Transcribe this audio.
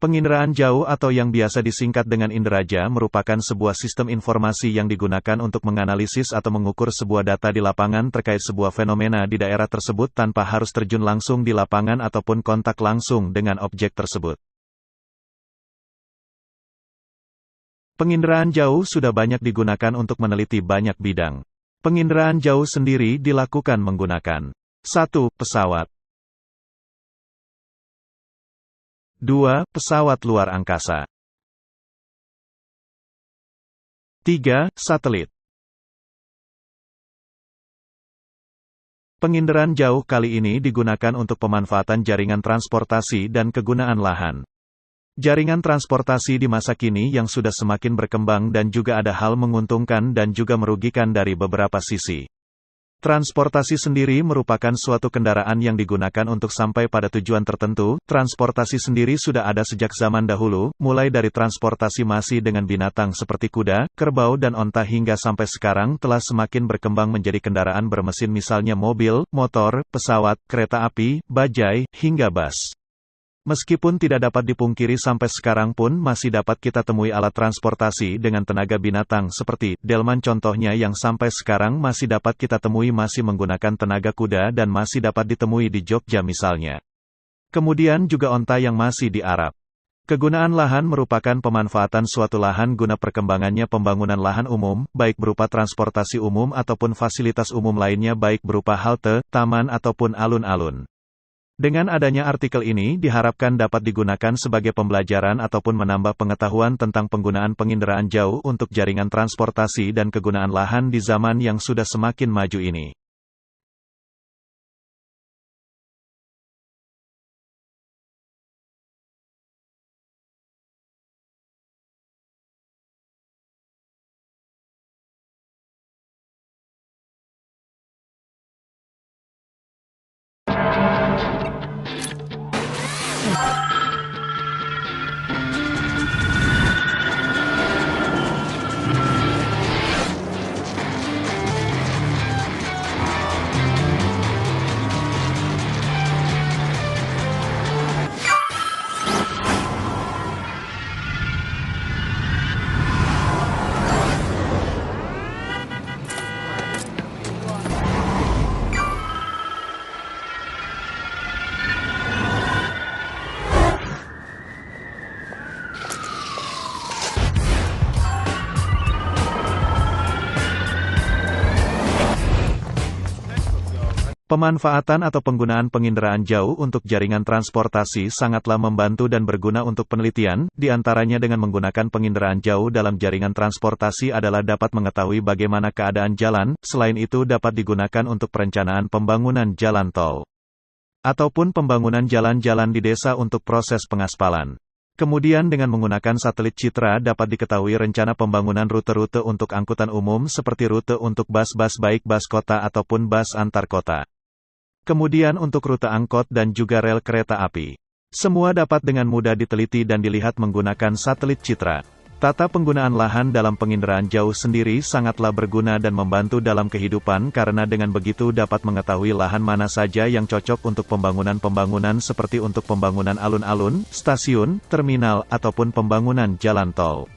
Penginderaan jauh atau yang biasa disingkat dengan inderaja merupakan sebuah sistem informasi yang digunakan untuk menganalisis atau mengukur sebuah data di lapangan terkait sebuah fenomena di daerah tersebut tanpa harus terjun langsung di lapangan ataupun kontak langsung dengan objek tersebut. Penginderaan jauh sudah banyak digunakan untuk meneliti banyak bidang. Penginderaan jauh sendiri dilakukan menggunakan 1. Pesawat. 2. Pesawat luar angkasa. 3. Satelit. Penginderaan jauh kali ini digunakan untuk pemanfaatan jaringan transportasi dan kegunaan lahan. Jaringan transportasi di masa kini yang sudah semakin berkembang dan juga ada hal menguntungkan dan juga merugikan dari beberapa sisi. Transportasi sendiri merupakan suatu kendaraan yang digunakan untuk sampai pada tujuan tertentu. Transportasi sendiri sudah ada sejak zaman dahulu, mulai dari transportasi masih dengan binatang seperti kuda, kerbau dan onta hingga sampai sekarang telah semakin berkembang menjadi kendaraan bermesin misalnya mobil, motor, pesawat, kereta api, bajai, hingga bus. Meskipun tidak dapat dipungkiri sampai sekarang pun masih dapat kita temui alat transportasi dengan tenaga binatang seperti delman contohnya yang sampai sekarang masih dapat kita temui masih menggunakan tenaga kuda dan masih dapat ditemui di Jogja misalnya. Kemudian juga onta yang masih di Arab. Kegunaan lahan merupakan pemanfaatan suatu lahan guna perkembangannya pembangunan lahan umum, baik berupa transportasi umum ataupun fasilitas umum lainnya baik berupa halte, taman ataupun alun-alun. Dengan adanya artikel ini diharapkan dapat digunakan sebagai pembelajaran ataupun menambah pengetahuan tentang penggunaan penginderaan jauh untuk jaringan transportasi dan kegunaan lahan di zaman yang sudah semakin maju ini. Pemanfaatan atau penggunaan penginderaan jauh untuk jaringan transportasi sangatlah membantu dan berguna untuk penelitian, di antaranya dengan menggunakan penginderaan jauh dalam jaringan transportasi adalah dapat mengetahui bagaimana keadaan jalan, selain itu dapat digunakan untuk perencanaan pembangunan jalan tol. Ataupun pembangunan jalan-jalan di desa untuk proses pengaspalan. Kemudian dengan menggunakan satelit citra dapat diketahui rencana pembangunan rute-rute untuk angkutan umum seperti rute untuk bus-bus baik bus kota ataupun bus antar kota. Kemudian untuk rute angkot dan juga rel kereta api. Semua dapat dengan mudah diteliti dan dilihat menggunakan satelit citra. Tata penggunaan lahan dalam penginderaan jauh sendiri sangatlah berguna dan membantu dalam kehidupan karena dengan begitu dapat mengetahui lahan mana saja yang cocok untuk pembangunan-pembangunan seperti untuk pembangunan alun-alun, stasiun, terminal, ataupun pembangunan jalan tol.